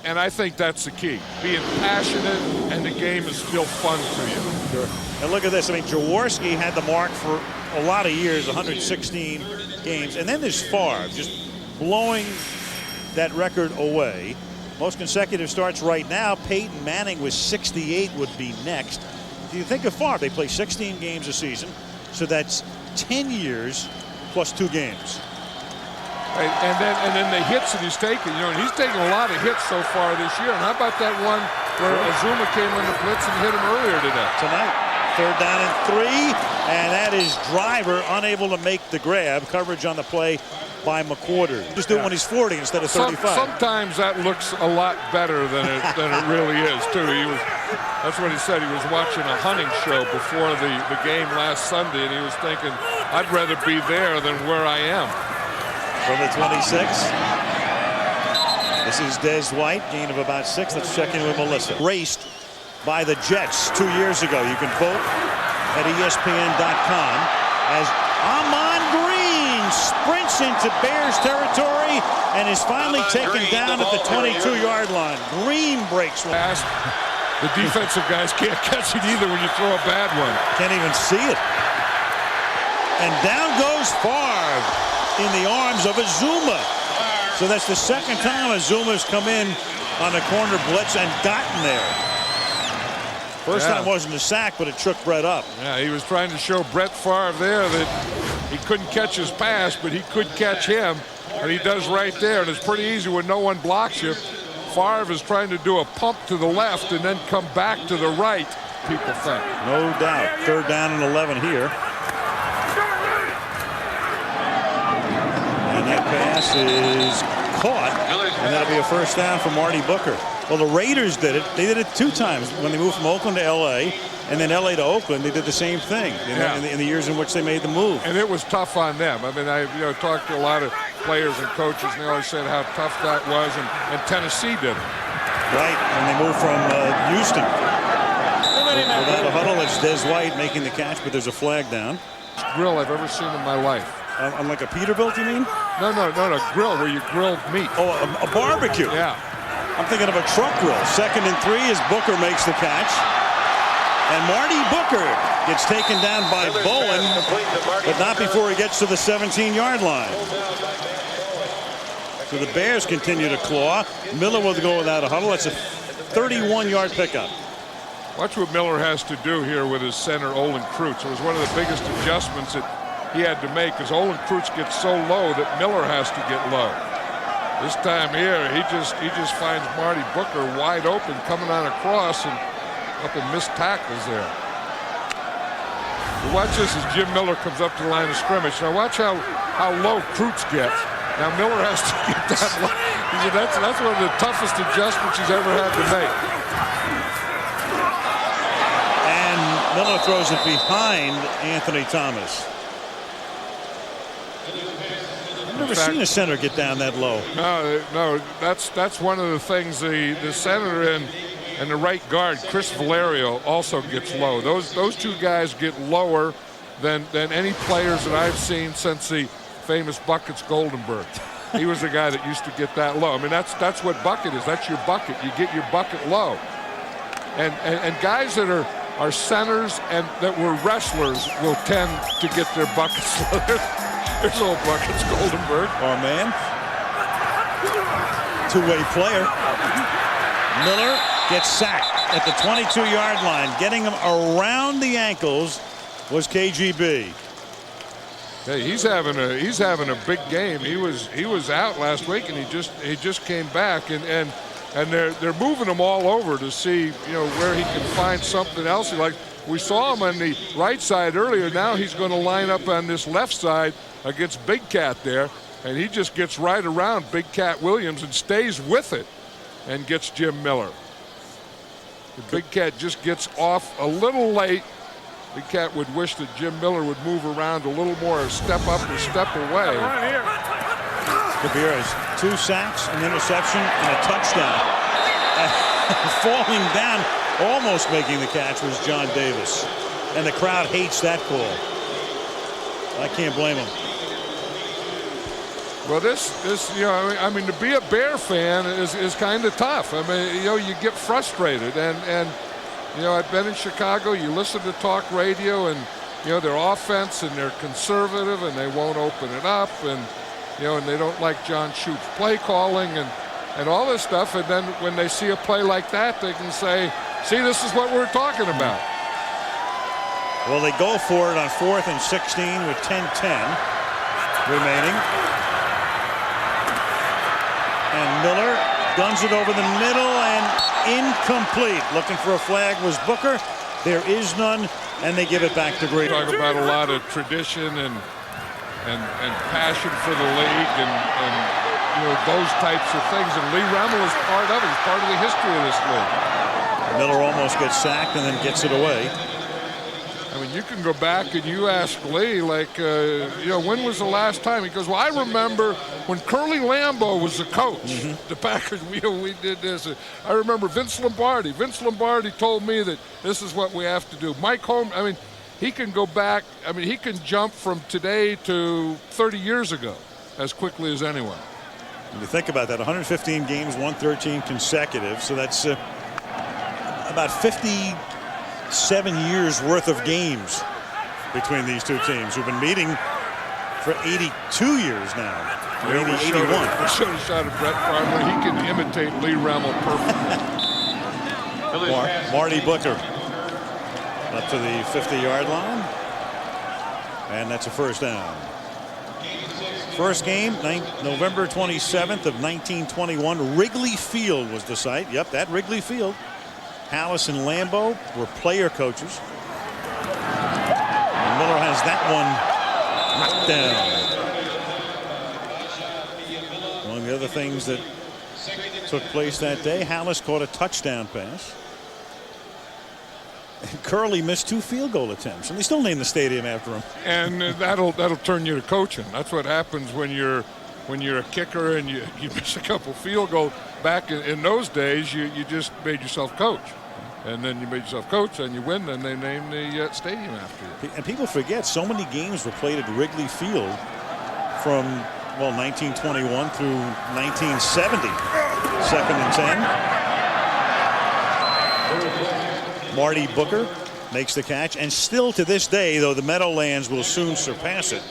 And I think that's the key. Being passionate, and the game is still fun to you. Sure. And look at this. I mean, Jaworski had the mark for a lot of years, 116 games. And then there's Favre just blowing that record away. Most consecutive starts right now. Peyton Manning with 68 would be next. Do you think of Favre? They play 16 games a season. So that's 10 years plus 2 games. Right, and then the hits that he's taken, and he's taken a lot of hits so far this year. And how about that one where Azuma came on the blitz and hit him earlier today? Tonight. 3rd down and 3, and that is Driver unable to make the grab. Coverage on the play by McQuarters. Just do it when he's 40 instead of 35. Sometimes that looks a lot better than it really is, too. That's what he said. He was watching a hunting show before the game last Sunday, and he was thinking, I'd rather be there than where I am. From the 26. This is Des White, gain of about 6. Let's check in with Melissa. Raced by the Jets 2 years ago. You can vote at ESPN.com as Ahman Green sprints into Bears territory and is finally taken down at the 22-yard line. Green breaks one. The defensive guys can't catch it either when you throw a bad one. Can't even see it. And down goes Favre in the arms of Azuma. So that's the second time Azuma's come in on a corner blitz and gotten there. First time wasn't a sack, but it shook Brett up. Yeah, he was trying to show Brett Favre there that he couldn't catch his pass, but he could catch him, and he does right there. And it's pretty easy when no one blocks you. Favre is trying to do a pump to the left and then come back to the right, people think. No doubt. 3rd down and 11 here. And that pass is caught, and that'll be a first down for Marty Booker. Well, the Raiders did it. They did it 2 times when they moved from Oakland to L.A. and then L.A. to Oakland. They did the same thing in the years in which they made the move. And it was tough on them. I mean, I talked to a lot of players and coaches, and they always said how tough that was, and Tennessee did it. Right, and they moved from Houston. Without a huddle, it's Des White making the catch, but there's a flag down. Grill I've ever seen in my life. On like a Peterbilt, you mean? No, grill where you grilled meat. Oh, a barbecue. Yeah. I'm thinking of a truck grill. 2nd and 3 as Booker makes the catch. And Marty Booker gets taken down by Bowen, but not before he gets to the 17-yard line. So the Bears continue to claw. Miller will go without a huddle. That's a 31-yard pickup. Watch what Miller has to do here with his center, Olin Kreutz. It was one of the biggest adjustments that he had to make, because Olin Kreutz gets so low that Miller has to get low. This time here, he just finds Marty Booker wide open coming on across and up and missed tackles there. Watch this as Jim Miller comes up to the line of scrimmage. Now watch how low Kreutz gets. Now Miller has to get that low. That's one of the toughest adjustments he's ever had to make. And Miller throws it behind Anthony Thomas. I've never seen a center get down that low. No, that's one of the things the center and the right guard, Chris Valerio, also gets low. Those 2 guys get lower than any players that I've seen since the famous Buckets Goldenberg. He was the guy that used to get that low. I mean, that's what bucket is. That's your bucket. You get your bucket low. And guys that are centers and that were wrestlers will tend to get their buckets low. There's old Buckets Goldenberg. Our man. 2-way player. Miller gets sacked at the 22-yard line. Getting him around the ankles was KGB. Hey, he's having a big game. He was out last week, and he just came back, and they're moving him all over to see where he can find something else. Like we saw him on the right side earlier. Now he's going to line up on this left side against Big Cat there, and he just gets right around Big Cat Williams and stays with it and gets Jim Miller. The Big Cat just gets off a little late. Big Cat would wish that Jim Miller would move around a little more, step up or step away. Kabir has 2 sacks, an interception, and a touchdown. Falling down, almost making the catch, was John Davis. And the crowd hates that call. I can't blame him. Well, this I mean, to be a Bear fan is kind of tough. I mean, you get frustrated, and I've been in Chicago. You listen to talk radio, and their offense, and they're conservative, and they won't open it up, and and they don't like John Shoop's play calling, and all this stuff. And then when they see a play like that, they can say, "See, this is what we're talking about." Well, they go for it on 4th and 16 with 10-10 remaining. And Miller guns it over the middle and incomplete. Looking for a flag was Booker. There is none, and they give it back to Green. Talk about a lot of tradition and passion for the league and those types of things. And Lee Remmel is part of it. He's part of the history of this league. Miller almost gets sacked and then gets it away. I mean, you can go back and you ask Lee, like, when was the last time? He goes, well, I remember when Curly Lambeau was the coach. The Packers, we did this. I remember Vince Lombardi. Vince Lombardi told me that this is what we have to do. Mike Holmes, I mean, he can go back. I mean, he can jump from today to 30 years ago as quickly as anyone. When you think about that, 115 games, 113 consecutive. So that's about 57 years worth of games between these two teams who've been meeting for 82 years now. We showed a shot of Brett Favre. He can imitate Lee Remmel perfectly. Marty Booker up to the 50-yard line. And that's a first down. First game, November 27th of 1921. Wrigley Field was the site. Yep, that Wrigley Field. Hallis and Lambeau were player coaches. And Miller has that one knocked down. One of the other things that took place that day, Hallis caught a touchdown pass. And Curly missed 2 field goal attempts, and they still named the stadium after him. And that'll turn you to coaching. That's what happens when you're a kicker and you miss a couple field goals. Back in those days, you just made yourself coach. And then you made yourself coach and you win, and they named the stadium after you. And people forget so many games were played at Wrigley Field from, 1921 through 1970. 2nd and 10. Marty Booker makes the catch, and still to this day, though the Meadowlands will soon surpass it,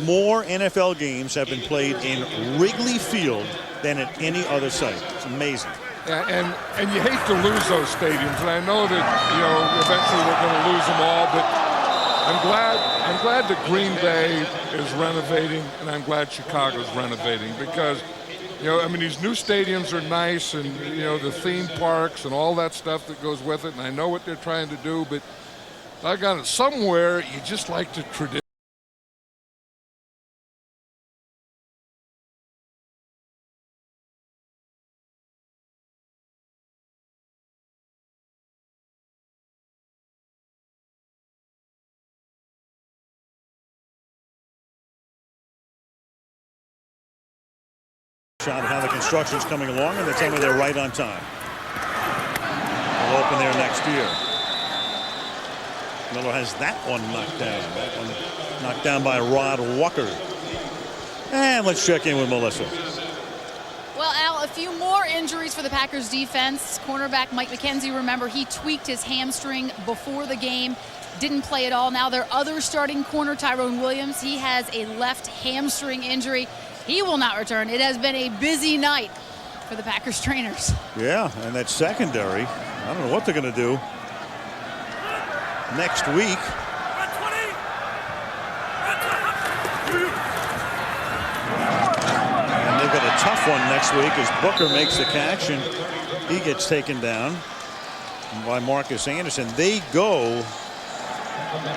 more NFL games have been played in Wrigley Field than at any other site. It's amazing. Yeah, and you hate to lose those stadiums, and I know that eventually we're going to lose them all, but I'm glad that Green Bay is renovating, and I'm glad Chicago's renovating, because these new stadiums are nice, and the theme parks and all that stuff that goes with it, and I know what they're trying to do, but I got it somewhere. You just like the tradition. Shot at how the construction's coming along, and they tell me they're right on time. They'll open there next year. Miller has that one knocked down. That one knocked down by Rod Walker. And let's check in with Melissa. Well, Al, a few more injuries for the Packers defense. Cornerback Mike McKenzie, remember, he tweaked his hamstring before the game. Didn't play at all. Now their other starting corner, Tyrone Williams, he has a left hamstring injury. He will not return. It has been a busy night for the Packers trainers. Yeah, and that secondary, I don't know what they're going to do next week. And they've got a tough one next week as Booker makes the catch and he gets taken down by Marcus Anderson. They go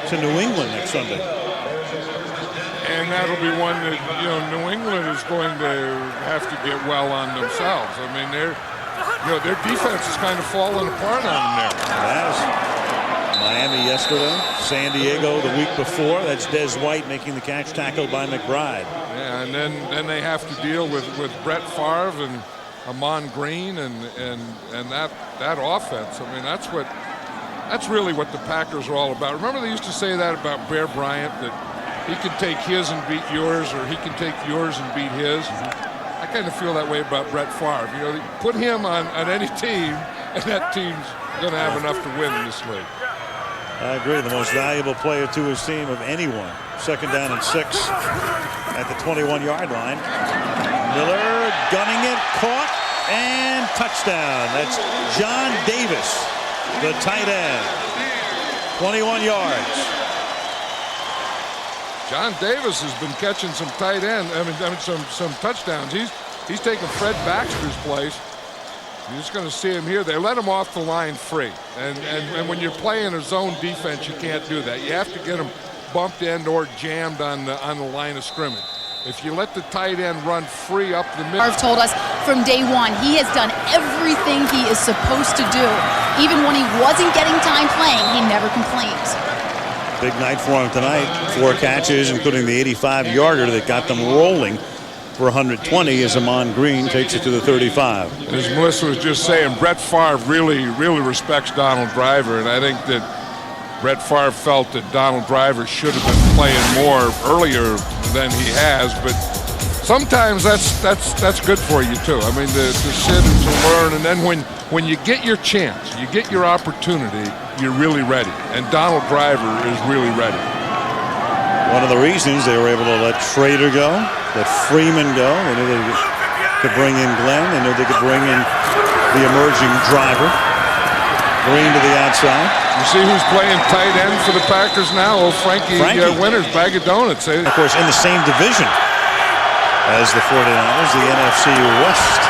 to New England next Sunday. And that'll be one that, New England is going to have to get well on themselves. I mean, their defense is kind of falling apart on them there. It has. Miami yesterday, San Diego the week before. That's Des White making the catch, tackled by McBride. Yeah, and then they have to deal with Brett Favre and Amon Green and that offense. I mean, that's really what the Packers are all about. Remember they used to say that about Bear Bryant, that he can take his and beat yours, or he can take yours and beat his. I kind of feel that way about Brett Favre. Put him on any team, and that team's going to have enough to win in this league. I agree. The most valuable player to his team of anyone. 2nd down and 6 at the 21-yard line. Miller gunning it, caught, and touchdown. That's John Davis, the tight end. 21 yards. John Davis has been catching some tight end. Some touchdowns. He's taking Fred Baxter's place. You're just going to see him here. They let him off the line free, and when you're playing a zone defense, you can't do that. You have to get him bumped and or jammed on the line of scrimmage. If you let the tight end run free up the middle. Marv told us from day one he has done everything he is supposed to do. Even when he wasn't getting time playing, he never complains. Big night for him tonight. 4 catches, including the 85-yarder that got them rolling for 120 as Amon Green takes it to the 35. As Melissa was just saying, Brett Favre really respects Donald Driver, and I think that Brett Favre felt that Donald Driver should have been playing more earlier than he has, but sometimes that's good for you too. I mean, to sit and to learn, and then when you get your chance, you get your opportunity, you're really ready. And Donald Driver is really ready. One of the reasons they were able to let Schrader go, let Freeman go, they knew they could bring in Glenn, they knew they could bring in the emerging Driver. Green to the outside. You see who's playing tight end for the Packers now? Oh, Frankie. Winters, bag of donuts. Of course, in the same division as the 49ers, the NFC West.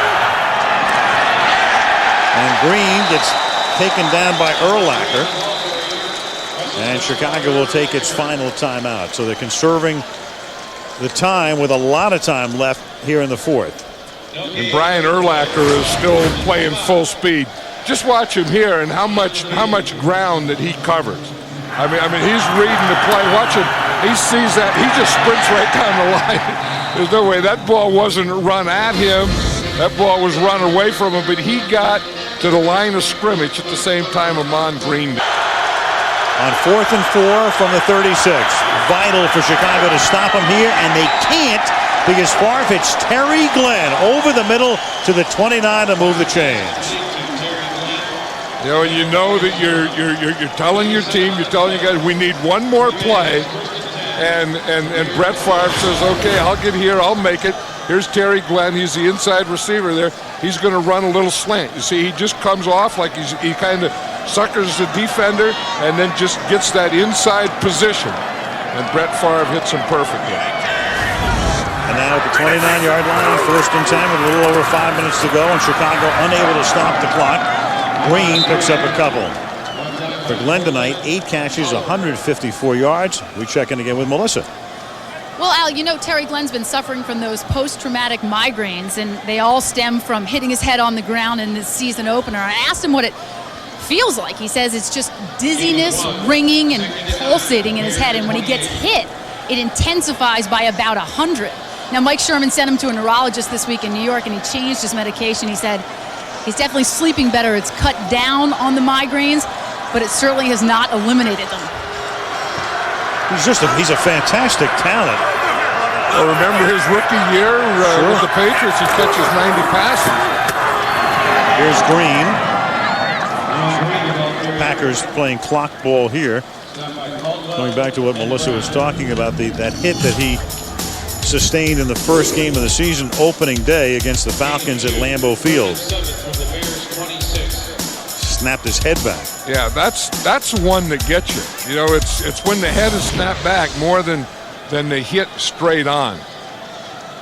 And Green gets taken down by Urlacher. And Chicago will take its final timeout. So they're conserving the time with a lot of time left here in the 4th. And Brian Urlacher is still playing full speed. Just watch him here and how much ground that he covers. I mean he's reading the play. Watch him. He sees that. He just sprints right down the line. There's no way that ball wasn't run at him. That ball was run away from him, but he got to the line of scrimmage at the same time Amon Green did. On 4th and 4 from the 36. Vital for Chicago to stop him here, and they can't because Favre hits Terry Glenn over the middle to the 29 to move the chains. You know that you're telling your team, you're telling your guys, we need one more play, and Brett Favre says, okay, I'll get here, I'll make it. Here's Terry Glenn, he's the inside receiver there. He's going to run a little slant. You see, he just comes off like he kind of suckers the defender and then just gets that inside position. And Brett Favre hits him perfectly. And now at the 29-yard line, 1st and 10 with a little over 5 minutes to go, and Chicago unable to stop the clock. Green picks up a couple. For Glenn tonight, 8 catches, 154 yards. We check in again with Melissa. Well, Al, Terry Glenn's been suffering from those post-traumatic migraines, and they all stem from hitting his head on the ground in this season opener. I asked him what it feels like. He says it's just dizziness, ringing, and pulsating in his head, and when he gets hit, it intensifies by about 100. Now, Mike Sherman sent him to a neurologist this week in New York, and he changed his medication. He said he's definitely sleeping better. It's cut down on the migraines, but it certainly has not eliminated them. He's a fantastic talent. Well, remember his rookie year with the Patriots, he catches 90 passes. Here's Green. Packers playing clock ball here. Going back to what Melissa was talking about, that hit that he sustained in the first game of the season, opening day against the Falcons at Lambeau Field. Snapped his head back. Yeah, that's one that gets you. It's when the head is snapped back more than the hit straight on.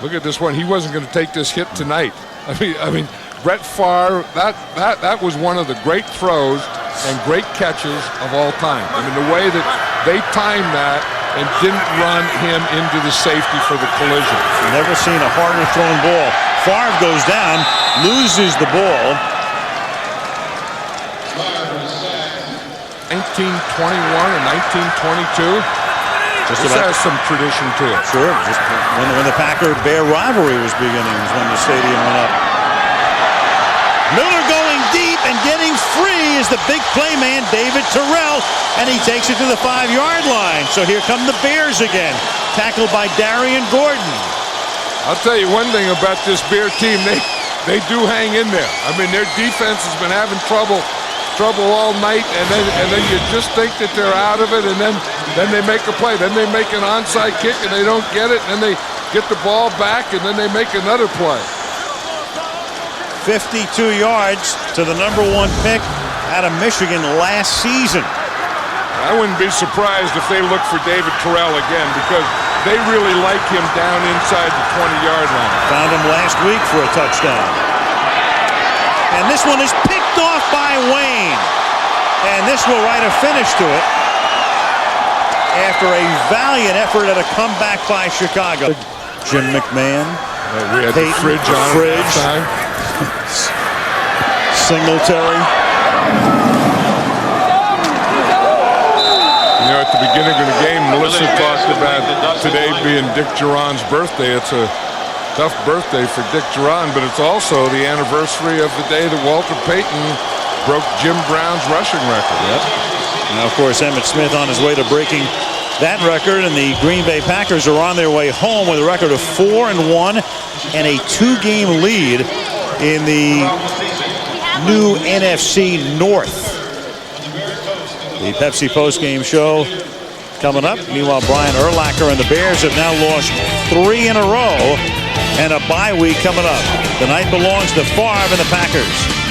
Look at this one. He wasn't going to take this hit tonight. I mean, Brett Favre. That was one of the great throws and great catches of all time. I mean, the way that they timed that and didn't run him into the safety for the collision. Never seen a harder thrown ball. Favre goes down, loses the ball. 1921 and 1922. This has some tradition to it. Sure. Just when the Packer-Bear rivalry was beginning was when the stadium went up. Miller going deep and getting free is the big play man, David Terrell, and he takes it to the 5-yard line. So here come the Bears again, tackled by Darian Gordon. I'll tell you one thing about this Bear team, they do hang in there. I mean, their defense has been having trouble all night, and then you just think that they're out of it, and then they make a play. Then they make an onside kick, and they don't get it, and then they get the ball back, and then they make another play. 52 yards to the #1 pick out of Michigan last season. I wouldn't be surprised if they look for David Terrell again, because they really like him down inside the 20-yard line. Found him last week for a touchdown. And this one is picked off by Wayne. And this will write a finish to it. after a valiant effort at a comeback by Chicago. Jim McMahon. We had Peyton, the fridge on fridge. time. Singletary. You know, at the beginning of the game, Melissa talked about today being Dick Duran's birthday. It's a tough birthday for Dick Duran, but it's also the anniversary of the day that Walter Payton broke Jim Brown's rushing record. Yep. Now, of course, Emmitt Smith on his way to breaking that record, and the Green Bay Packers are on their way home with a record of 4-1 and a 2-game lead in the new NFC North. The Pepsi postgame show coming up. Meanwhile, Brian Urlacher and the Bears have now lost 3 in a row, and a bye week coming up. The night belongs to Favre and the Packers.